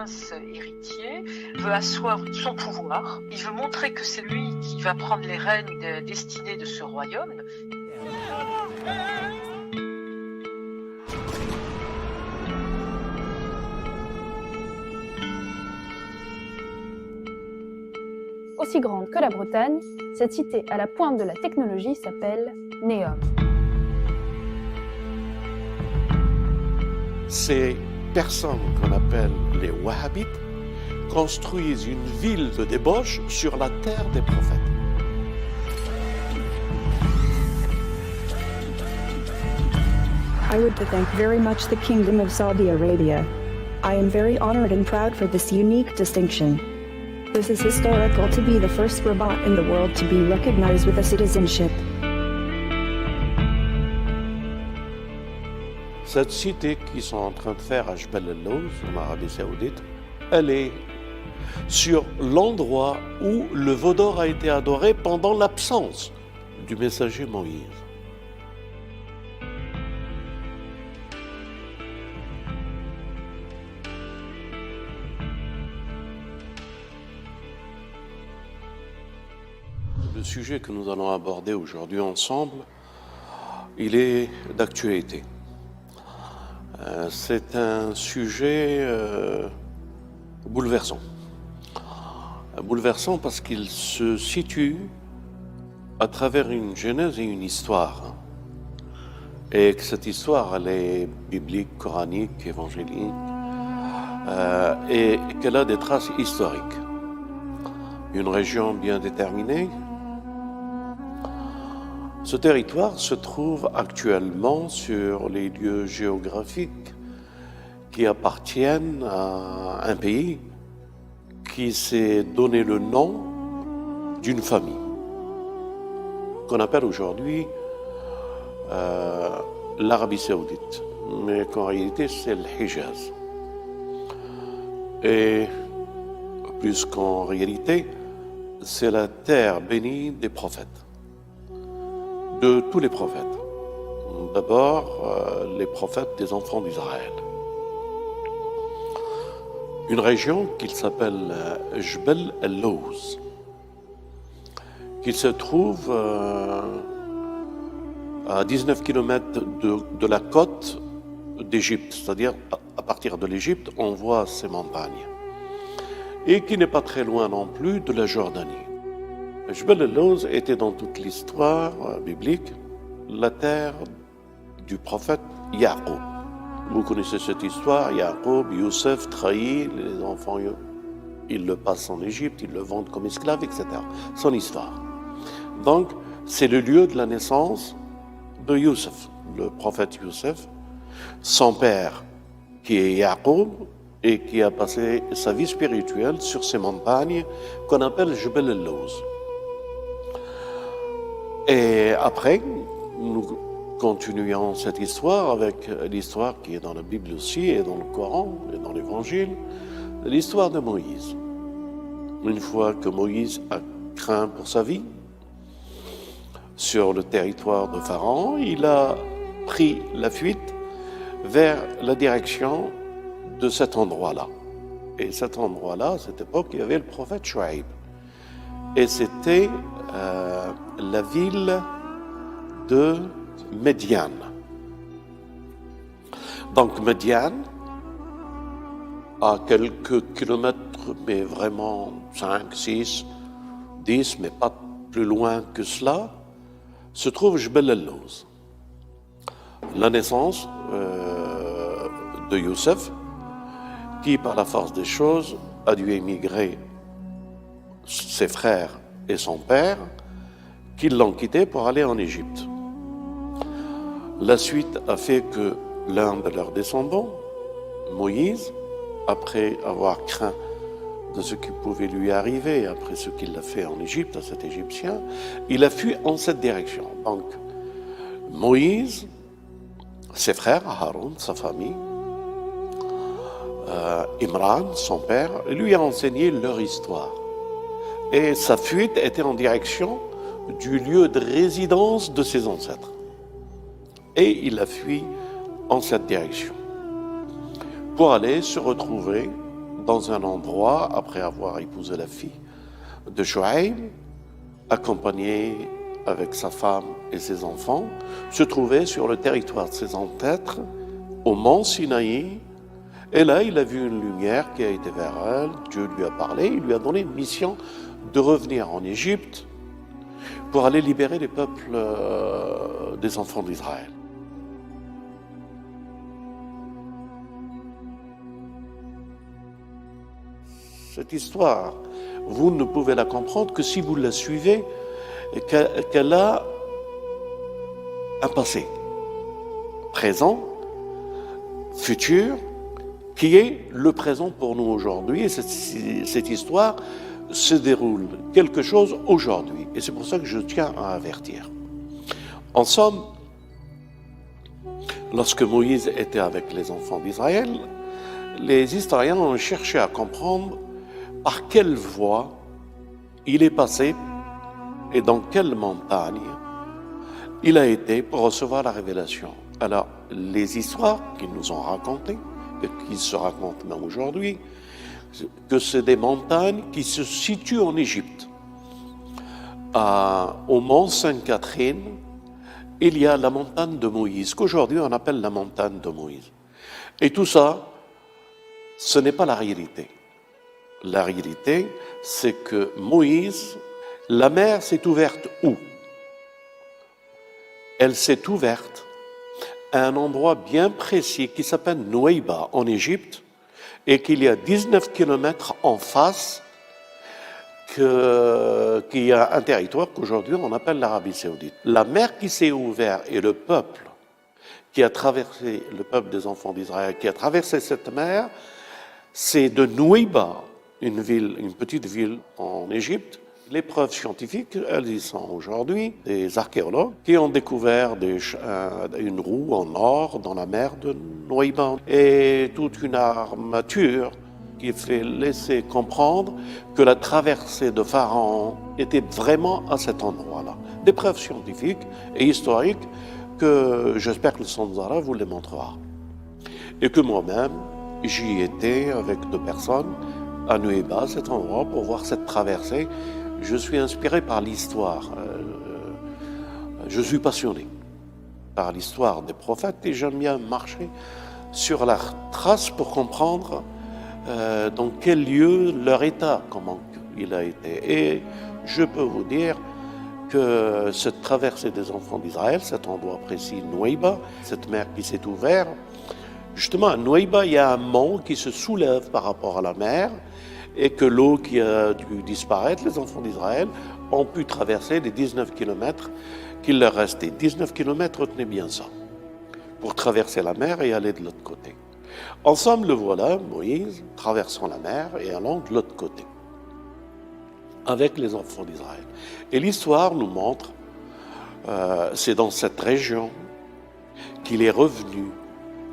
prince héritier veut asseoir son pouvoir. Il veut montrer que c'est lui qui va prendre les rênes destinées de ce royaume. Aussi grande que la Bretagne, cette cité à la pointe de la technologie s'appelle Neom. Ces personnes qu'on appelle les Wahhabites construisent une ville de débauche sur la terre des prophètes. I would thank very much the Kingdom of Saudi Arabia. I am very honored and proud for this unique distinction. This is historical to be the first Rabat in the world to be recognized with a citizenship. Cette cité qu'ils sont en train de faire à Jebel el-Lawz, en Arabie Saoudite, elle est sur l'endroit où le veau d'or a été adoré pendant l'absence du messager Moïse. Le sujet que nous allons aborder aujourd'hui ensemble, il est d'actualité. C'est un sujet bouleversant. Bouleversant parce qu'il se situe à travers une genèse et une histoire. Et que cette histoire, elle est biblique, coranique, évangélique, et qu'elle a des traces historiques. Une région bien déterminée. Ce territoire se trouve actuellement sur les lieux géographiques qui appartiennent à un pays qui s'est donné le nom d'une famille, qu'on appelle aujourd'hui l'Arabie Saoudite, mais qu'en réalité c'est le Hijaz. Et plus qu'en réalité, c'est la terre bénie des prophètes. De tous les prophètes. D'abord, les prophètes des enfants d'Israël. Une région qui s'appelle Jebel el-Lawz, qui se trouve à 19 km de la côte d'Égypte, c'est-à-dire à partir de l'Égypte, on voit ces montagnes, et qui n'est pas très loin non plus de la Jordanie. Jebel el-Lawz était dans toute l'histoire biblique la terre du prophète Yaqub. Vous connaissez cette histoire, Yaqub, Youssef trahit les enfants, ils le passent en Égypte, ils le vendent comme esclave, etc. Son histoire. Donc, c'est le lieu de la naissance de Youssef, le prophète Youssef, son père qui est Yaqub et qui a passé sa vie spirituelle sur ces montagnes qu'on appelle Jebel el-Lawz. Et après, nous continuons cette histoire avec l'histoire qui est dans la Bible aussi, et dans le Coran, et dans l'Évangile, l'histoire de Moïse. Une fois que Moïse a craint pour sa vie, sur le territoire de Pharaon, il a pris la fuite vers la direction de cet endroit-là. Et cet endroit-là, à cette époque, il y avait le prophète Shuaïb. Et c'était la ville de Médian. Donc Médian, à quelques kilomètres, mais vraiment 5, 6, 10, mais pas plus loin que cela, se trouve Jebel el-Lawz. La naissance de Youssef, qui par la force des choses a dû émigrer, ses frères et son père, qui l'ont quitté pour aller en Égypte. La suite a fait que l'un de leurs descendants, Moïse, après avoir craint de ce qui pouvait lui arriver, après ce qu'il a fait en Égypte à cet Égyptien, il a fui en cette direction. Donc, Moïse, ses frères, Haroun, sa famille, Imran, son père, lui a enseigné leur histoire. Et sa fuite était en direction du lieu de résidence de ses ancêtres. Et il a fui en cette direction pour aller se retrouver dans un endroit, après avoir épousé la fille de Chouaïb, accompagné avec sa femme et ses enfants, se trouvait sur le territoire de ses ancêtres, au mont Sinaï. Et là, il a vu une lumière qui a été vers elle, Dieu lui a parlé, il lui a donné une mission de revenir en Égypte pour aller libérer les peuples des enfants d'Israël. Cette histoire, vous ne pouvez la comprendre que si vous la suivez, qu'elle a un passé, présent, futur, qui est le présent pour nous aujourd'hui. Et cette histoire se déroule quelque chose aujourd'hui. Et c'est pour ça que je tiens à avertir. En somme, lorsque Moïse était avec les enfants d'Israël, les historiens ont cherché à comprendre par quelle voie il est passé et dans quelle montagne il a été pour recevoir la révélation. Alors, les histoires qu'ils nous ont racontées, et qui se racontent même aujourd'hui, que c'est des montagnes qui se situent en Égypte. Au mont Sainte-Catherine, il y a la montagne de Moïse, qu'aujourd'hui on appelle la montagne de Moïse. Et tout ça, ce n'est pas la réalité. La réalité, c'est que Moïse, la mer s'est ouverte où? Elle s'est ouverte à un endroit bien précis qui s'appelle Nouaïba en Égypte et qu'il y a 19 kilomètres en face qu'il y a un territoire qu'aujourd'hui on appelle l'Arabie Saoudite. La mer qui s'est ouverte et le peuple qui a traversé, le peuple des enfants d'Israël qui a traversé cette mer, c'est de Nouaïba, une petite ville en Égypte. Les preuves scientifiques, elles y sont aujourd'hui. Des archéologues qui ont découvert une roue en or dans la mer de Nouaïba et toute une armature qui fait laisser comprendre que la traversée de Pharaon était vraiment à cet endroit-là. Des preuves scientifiques et historiques que j'espère que le Samzara vous les montrera. Et que moi-même, j'y étais avec 2 personnes à Nouaïba, cet endroit, pour voir cette traversée. Je suis inspiré par l'histoire. Je suis passionné par l'histoire des prophètes et j'aime bien marcher sur leur trace pour comprendre dans quel lieu leur état, comment il a été. Et je peux vous dire que cette traversée des enfants d'Israël, cet endroit précis, Nouaïba, cette mer qui s'est ouverte, justement à Nouaïba, il y a un mont qui se soulève par rapport à la mer et que l'eau qui a dû disparaître, les enfants d'Israël ont pu traverser les 19 kilomètres qu'il leur restait. 19 kilomètres, retenez bien ça, pour traverser la mer et aller de l'autre côté. Ensemble, le voilà, Moïse, traversant la mer et allant de l'autre côté, avec les enfants d'Israël. Et l'histoire nous montre, c'est dans cette région qu'il est revenu,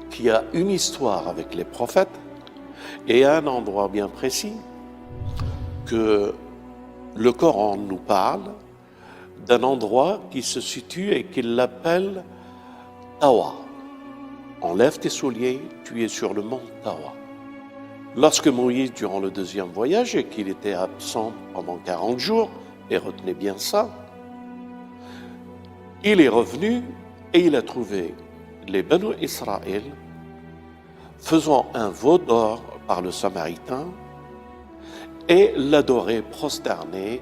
qu'il y a une histoire avec les prophètes et un endroit bien précis que le Coran nous parle d'un endroit qui se situe et qu'il l'appelle Tawa. Enlève tes souliers, tu es sur le mont Tawa. Lorsque Moïse, durant le 2e voyage, et qu'il était absent pendant 40 jours, et retenez bien ça, il est revenu et il a trouvé les Banu Israël faisant un veau d'or par le Samaritain et l'adoraient prosterné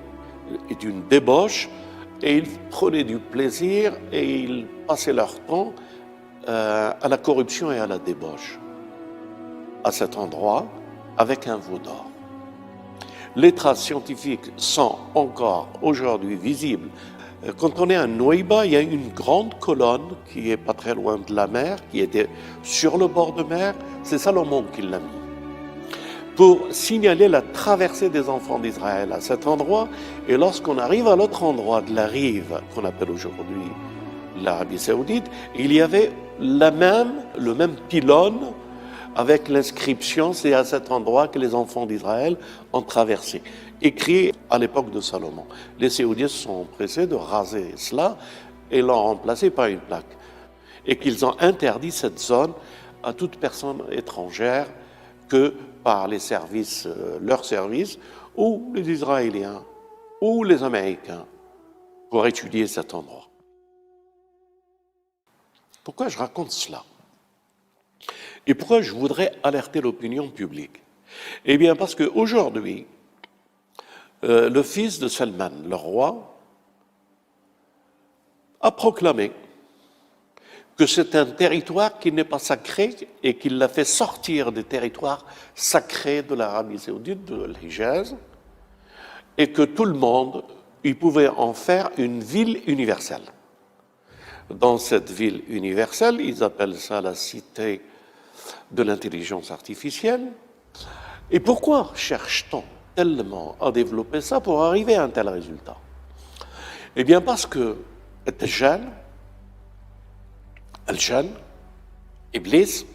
d'une débauche, et ils prenaient du plaisir et ils passaient leur temps à la corruption et à la débauche à cet endroit avec un veau d'or. Les traces scientifiques sont encore aujourd'hui visibles. Quand on est à Nouaïba, il y a une grande colonne qui est pas très loin de la mer, qui était sur le bord de mer. C'est Salomon qui l'a mis pour signaler la traversée des enfants d'Israël à cet endroit. Et lorsqu'on arrive à l'autre endroit de la rive, qu'on appelle aujourd'hui l'Arabie Saoudite, il y avait le même pylône avec l'inscription, c'est à cet endroit que les enfants d'Israël ont traversé, écrit à l'époque de Salomon. Les Saoudiens se sont empressés de raser cela et l'ont remplacé par une plaque. Et qu'ils ont interdit cette zone à toute personne étrangère que par les services, leurs services, ou les Israéliens, ou les Américains, pour étudier cet endroit. Pourquoi je raconte cela? Et pourquoi je voudrais alerter l'opinion publique? Eh bien, parce qu'aujourd'hui, le fils de Salman, le roi, a proclamé que c'est un territoire qui n'est pas sacré et qu'il l'a fait sortir des territoires sacrés de l'Arabie saoudite, de l'Hijaz, et que tout le monde, il pouvait en faire une ville universelle. Dans cette ville universelle, ils appellent ça la cité de l'intelligence artificielle. Et pourquoi cherche-t-on tellement à développer ça pour arriver à un tel résultat? Eh bien parce que Al-Jan, Iblis,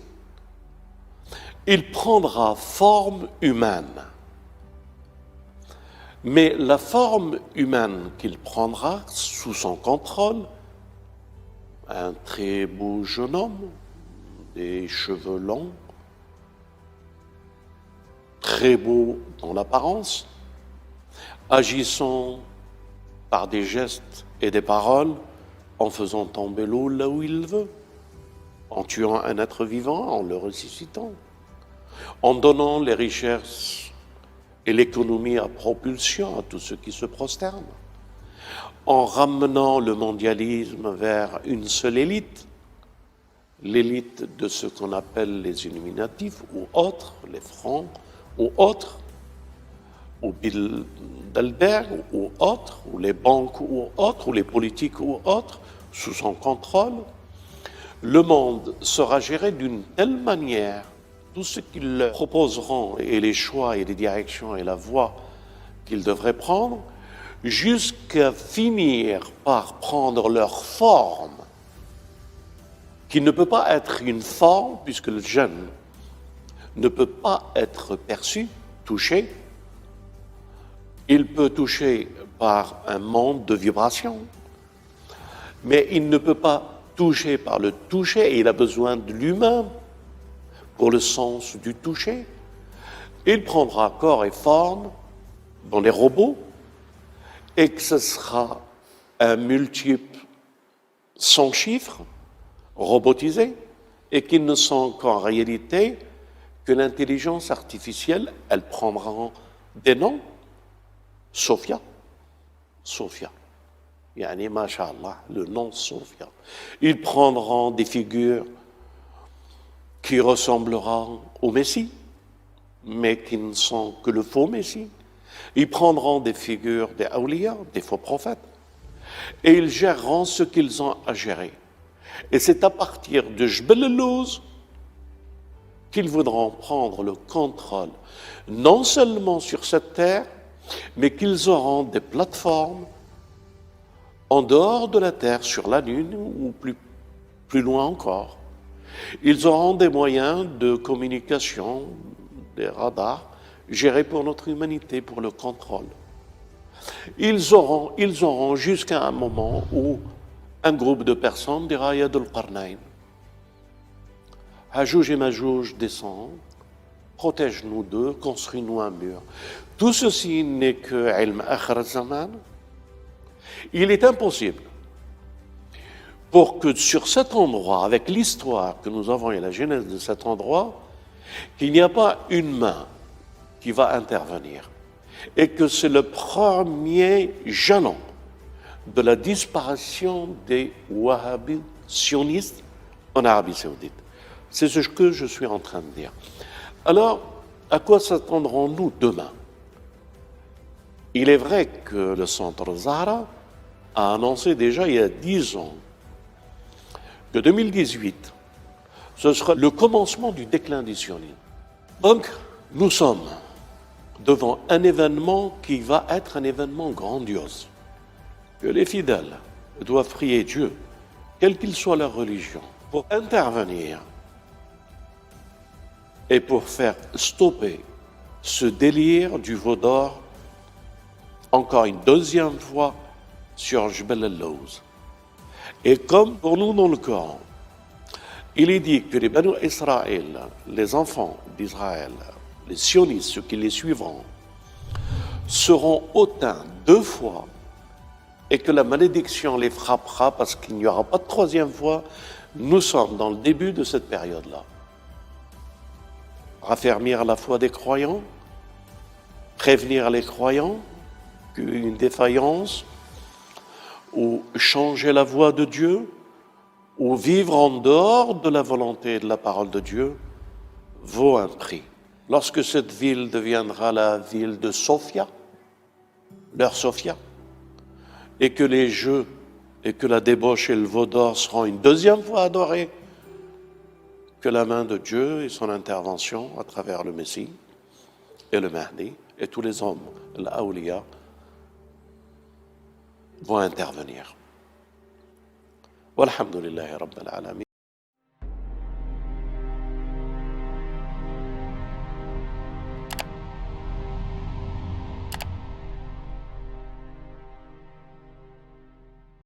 il prendra forme humaine. Mais la forme humaine qu'il prendra sous son contrôle, un très beau jeune homme, des cheveux longs, très beau dans l'apparence, agissant par des gestes et des paroles, en faisant tomber l'eau là où il veut, en tuant un être vivant, en le ressuscitant, en donnant les richesses et l'économie à propulsion à tous ceux qui se prosternent, en ramenant le mondialisme vers une seule élite, l'élite de ce qu'on appelle les Illuminatifs ou autres, les Francs ou autres, ou Bilderberg ou autres, ou les banques ou autres, ou les politiques ou autres, sous son contrôle. Le monde sera géré d'une telle manière, tout ce qu'ils leur proposeront, et les choix et les directions et la voie qu'ils devraient prendre, jusqu'à finir par prendre leur forme, qui ne peut pas être une forme, puisque le jeune ne peut pas être perçu, touché. Il peut toucher par un monde de vibrations, mais il ne peut pas toucher par le toucher, et il a besoin de l'humain pour le sens du toucher. Il prendra corps et forme dans les robots, et que ce sera un multiple sans chiffre, robotisé, et qu'ils ne sont qu'en réalité que l'intelligence artificielle, elle prendra des noms. Sophia, yani masha'Allah, le nom Sophia. Ils prendront des figures qui ressembleront au Messie, mais qui ne sont que le faux Messie. Ils prendront des figures des awliya, des faux prophètes, et ils géreront ce qu'ils ont à gérer. Et c'est à partir de Jbel el-Lawz qu'ils voudront prendre le contrôle, non seulement sur cette terre, mais qu'ils auront des plateformes en dehors de la Terre, sur la Lune ou plus loin encore. Ils auront des moyens de communication, des radars, gérés pour notre humanité, pour le contrôle. Ils auront jusqu'à un moment où un groupe de personnes dira « Yad al-Qarnayn ». Hajouj et Majouj descendent, protège-nous d'eux, construis-nous un mur. Tout ceci n'est que ilm akhir zaman. Il est impossible pour que sur cet endroit, avec l'histoire que nous avons et la genèse de cet endroit, qu'il n'y a pas une main qui va intervenir et que c'est le premier jalon de la disparition des wahhabis sionistes en Arabie saoudite. C'est ce que je suis en train de dire. Alors, à quoi s'attendrons-nous demain? Il est vrai que le Centre Zahra a annoncé déjà il y a 10 ans que 2018, ce sera le commencement du déclin du sionisme. Donc, nous sommes devant un événement qui va être un événement grandiose, que les fidèles doivent prier Dieu, quelle qu'il soit leur religion, pour intervenir et pour faire stopper ce délire du veau d'or, encore une deuxième fois, sur Jbel el-Lawz. Et comme pour nous dans le Coran, il est dit que les Banu Israël, les enfants d'Israël, les sionistes, ceux qui les suivront, seront hautains 2 fois et que la malédiction les frappera parce qu'il n'y aura pas de 3e fois. Nous sommes dans le début de cette période-là. Raffermir la foi des croyants, prévenir les croyants qu'une défaillance ou changer la voie de Dieu ou vivre en dehors de la volonté et de la parole de Dieu vaut un prix. Lorsque cette ville deviendra la ville de Sophia, leur Sophia, et que les jeux et que la débauche et le veau d'or seront une 2e fois adorés, que la main de Dieu et son intervention à travers le Messie et le Mahdi et tous les hommes, l'Aouliya, vont intervenir. Walhamdulillahi Rabbil Alamin.